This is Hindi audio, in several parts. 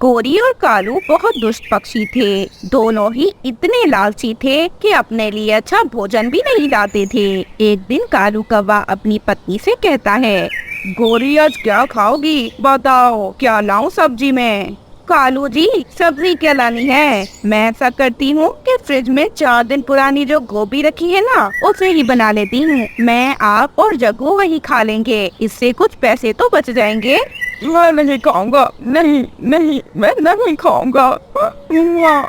गोरी और कालू बहुत दुष्ट पक्षी थे। दोनों ही इतने लालची थे कि अपने लिए अच्छा भोजन भी नहीं लाते थे। एक दिन कालू कौवा अपनी पत्नी से कहता है, गोरी आज क्या खाओगी, बताओ क्या लाऊं सब्जी में। कालू जी, सब्जी क्या लानी है, मैं ऐसा करती हूँ कि फ्रिज में 4 दिन पुरानी जो गोभी रखी है ना, उसे ही बना लेती हूँ। मैं, आप और जग्गू वही खा लेंगे, इससे कुछ पैसे तो बच जाएंगे। मैं नहीं खाऊंगा, नहीं नहीं, मैं नहीं खाऊंगा।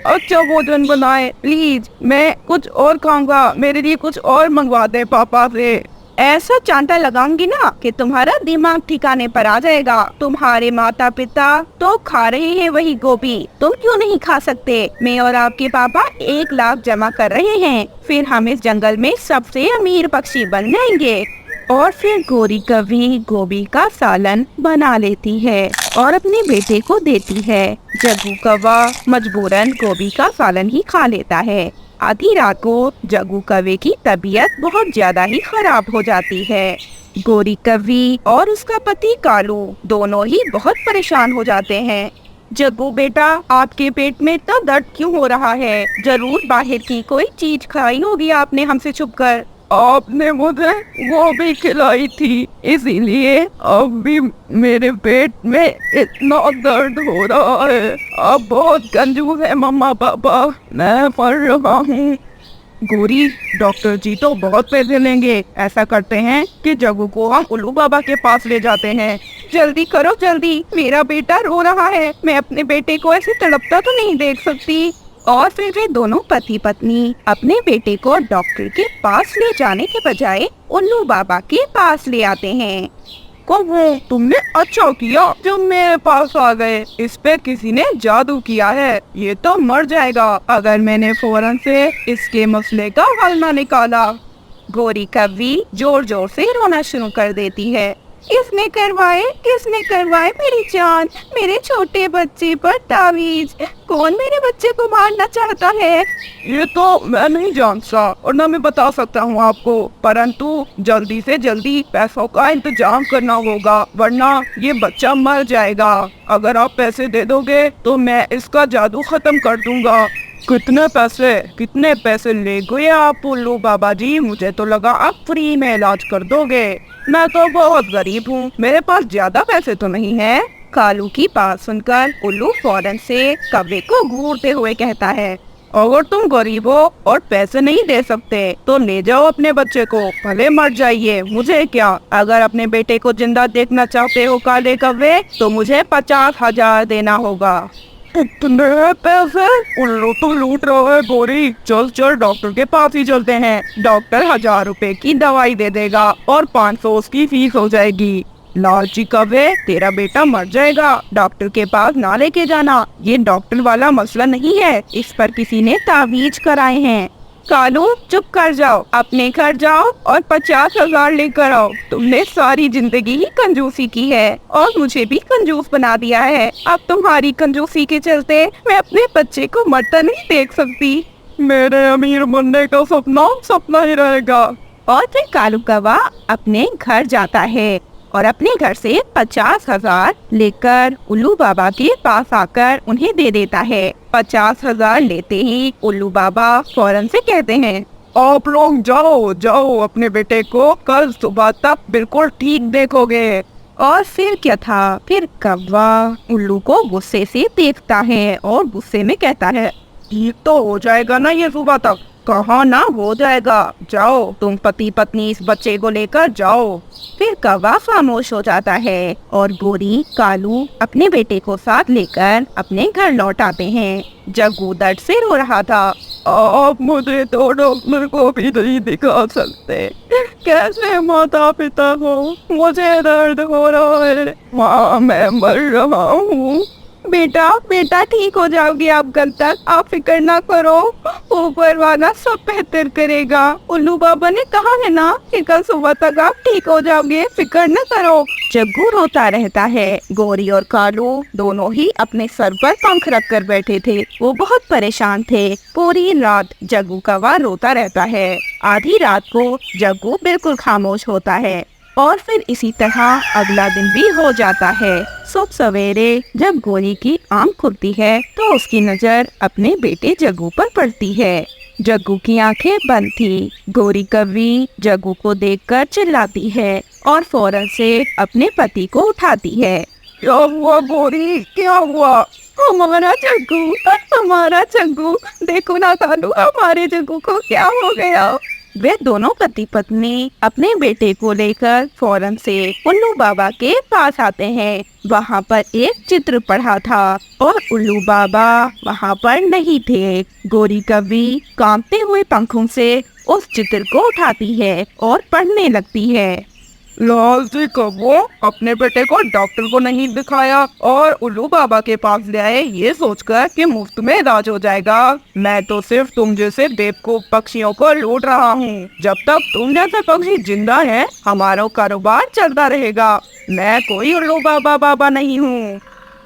अच्छा भोजन बनाए प्लीज, मैं कुछ और खाऊंगा, मेरे लिए कुछ और मंगवा दे पापा से। ऐसा चांटा लगाऊंगी ना कि तुम्हारा दिमाग ठिकाने पर आ जाएगा। तुम्हारे माता पिता तो खा रहे हैं वही गोभी, तुम क्यों नहीं खा सकते। मैं और आपके पापा 1 लाख जमा कर रहे हैं, फिर हम इस जंगल में सबसे अमीर पक्षी बन जाएंगे। और फिर गोरी कभी गोभी का सालन बना लेती है और अपने बेटे को देती है। जग्गू कौवा मजबूरन गोभी का सालन ही खा लेता है। आधी रात को जग्गू कौवे की तबीयत बहुत ज्यादा ही खराब हो जाती है। गोरी कौवी और उसका पति कालू दोनों ही बहुत परेशान हो जाते हैं। जग्गू बेटा, आपके पेट में इतना दर्द क्यों हो रहा है, जरूर बाहर की कोई चीज खाई होगी आपने हमसे छुपकर। आपने मुझे वो भी खिलाई थी, इसीलिए अब भी मेरे पेट में इतना दर्द हो रहा है। अब बहुत कंजूस है मम्मा पापा, मैं मर रहा हूँ। गोरी, डॉक्टर जी तो बहुत पैसे लेंगे। ऐसा करते हैं कि जग्गू को हम उल्लू बाबा के पास ले जाते हैं। जल्दी करो जल्दी, मेरा बेटा रो रहा है, मैं अपने बेटे को ऐसे तड़पता तो नहीं देख सकती। और फिर वे दोनों पति पत्नी अपने बेटे को डॉक्टर के पास ले जाने के बजाय उल्लू बाबा के पास ले आते हैं। कहो, तुमने अच्छा किया जो मेरे पास आ गए। इस पे किसी ने जादू किया है, ये तो मर जाएगा अगर मैंने फौरन से इसके मसले का हल ना निकाला। गोरी कौवी जोर जोर से रोना शुरू कर देती है। किसने करवाए मेरी जान, मेरे छोटे बच्चे पर तावीज। कौन मेरे बच्चे को मारना चाहता है। ये तो मैं नहीं जानता और ना मैं बता सकता हूँ आपको, परंतु जल्दी से जल्दी पैसों का इंतजाम करना होगा, वरना ये बच्चा मर जाएगा। अगर आप पैसे दे दोगे तो मैं इसका जादू खत्म कर दूंगा। कितने पैसे ले गए आप उल्लू बाबा जी? मुझे तो लगा आप फ्री में इलाज कर दोगे। मैं तो बहुत गरीब हूँ, मेरे पास ज्यादा पैसे तो नहीं है। कालू की बात सुनकर उल्लू फौरन से कौवे को घूरते हुए कहता है, अगर तुम गरीब हो और पैसे नहीं दे सकते तो ले जाओ अपने बच्चे को, भले मर जाइए, मुझे क्या। अगर अपने बेटे को जिंदा देखना चाहते हो काले कौवे, तो मुझे 50,000 देना होगा। इतने पैसे? उल्लू तो लूट रहा है गोरी। चल चल डॉक्टर के पास ही चलते हैं। डॉक्टर 1,000 रुपए की दवाई दे देगा और 500 उसकी फीस हो जाएगी। लालची कौवे, तेरा बेटा मर जाएगा, डॉक्टर के पास ना लेके जाना। ये डॉक्टर वाला मसला नहीं है, इस पर किसी ने तावीज कराए हैं। कालू, चुप कर जाओ, अपने घर जाओ और 50,000 लेकर आओ। तुमने सारी जिंदगी ही कंजूसी की है और मुझे भी कंजूस बना दिया है। अब तुम्हारी कंजूसी के चलते मैं अपने बच्चे को मरता नहीं देख सकती। मेरे अमीर बनने का सपना सपना ही रहेगा। और फिर कालू कौवा अपने घर जाता है और अपने घर से 50,000 लेकर उल्लू बाबा के पास आकर उन्हें दे देता है। 50,000 लेते ही उल्लू बाबा फौरन से कहते हैं, आप लोग जाओ जाओ, अपने बेटे को कल सुबह तक बिल्कुल ठीक देखोगे। और फिर क्या था, फिर कौवा उल्लू को गुस्से से देखता है और गुस्से में कहता है, ठीक तो हो जाएगा ना ये सुबह तक? कहाँ ना हो जाएगा, जाओ तुम पति पत्नी इस बच्चे को लेकर जाओ। फिर कौवा खामोश हो जाता है और गोरी कालू अपने बेटे को साथ लेकर अपने घर लौट आते हैं। जग्गू दर्द से रो रहा था। आप मुझे तो डॉक्टर को भी नहीं दिखा सकते, कैसे माता पिता हो, मुझे दर्द हो रहा है, माँ मैं मर रहा हूँ। बेटा ठीक हो जाओगे आप कल तक, आप फिक्र ना करो, ऊपर वाला सब बेहतर करेगा। उल्लू बाबा ने कहा है ना कि कल सुबह तक आप ठीक हो जाओगे, फिक्र न करो। जग्गू रोता रहता है। गोरी और कालू दोनों ही अपने सर पर पंख रख कर बैठे थे, वो बहुत परेशान थे। पूरी रात जग्गू कौवा रोता रहता है। आधी रात को जग्गू बिल्कुल खामोश होता है। और फिर इसी तरह अगला दिन भी हो जाता है। सुबह सवेरे जब गोरी की आंख खुलती है तो उसकी नजर अपने बेटे जग्गू पर पड़ती है। जग्गू की आंखें बंद थी। गोरी कौवी जग्गू को देखकर चिल्लाती है और फौरन से अपने पति को उठाती है। क्या हुआ गोरी, क्या हुआ? हमारा जग्गू, देखो ना कालू, हमारे जग्गू को क्या हो गया। वे दोनों पति पत्नी अपने बेटे को लेकर फौरन से उल्लू बाबा के पास आते हैं। वहाँ पर एक चित्र पढ़ा था और उल्लू बाबा वहाँ पर नहीं थे। गोरी कौवी कांपते हुए पंखों से उस चित्र को उठाती है और पढ़ने लगती है। लाल जी कब्बो अपने बेटे को डॉक्टर को नहीं दिखाया और उल्लू बाबा के पास ले आए ये सोचकर कि मुफ्त में इलाज हो जाएगा। मैं तो सिर्फ तुम जैसे बेवकूफ पक्षियों को लूट रहा हूँ। जब तक तुम जैसे पक्षी जिंदा हैं, हमारा कारोबार चलता रहेगा। मैं कोई उल्लू बाबा नहीं हूँ।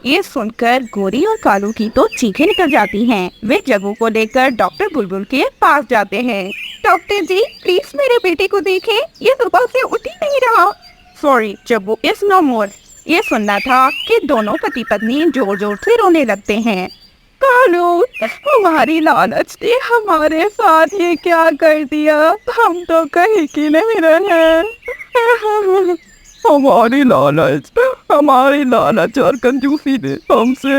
ये सुनकर गोरी और कालू की तो चीखें निकल जाती हैं। वे जग्गू को लेकर डॉक्टर बुलबुल के पास जाते हैं। डॉक्टर जी, प्लीज मेरे बेटे को देखें, ये सुबह से उठ ही नहीं रहा। सॉरी, जग्गू इज नो मोर। ये सुनना था कि दोनों पति पत्नी जोर जोर से रोने लगते हैं। कालू, हमारी लालच ने हमारे साथ ये क्या कर दिया, हम तो कहीं की नहीं रहे। हमारी लालच और कंजूसी ने हमसे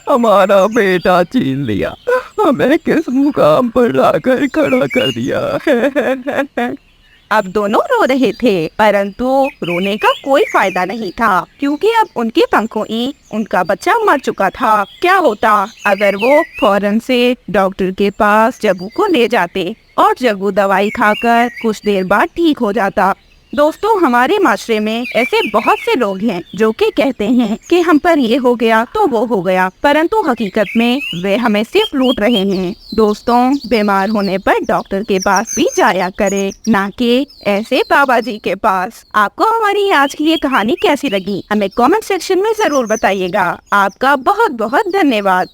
हमारा बेटा छीन लिया, हमें किस मुकाम पर लाकर खड़ा कर दिया। अब दोनों रो रहे थे, परंतु रोने का कोई फायदा नहीं था, क्योंकि अब उनके पंखों ही उनका बच्चा मर चुका था। क्या होता अगर वो फौरन से डॉक्टर के पास जग्गू को ले जाते और जग्गू दवाई खाकर कुछ देर बाद ठीक हो जाता। दोस्तों, हमारे माशरे में ऐसे बहुत से लोग हैं जो कि कहते हैं कि हम पर ये हो गया तो वो हो गया, परंतु हकीकत में वे हमें सिर्फ लूट रहे हैं। दोस्तों, बीमार होने पर डॉक्टर के पास भी जाया करें, ना कि ऐसे बाबा जी के पास। आपको हमारी आज की ये कहानी कैसी लगी, हमें कमेंट सेक्शन में जरूर बताइएगा। आपका बहुत बहुत धन्यवाद।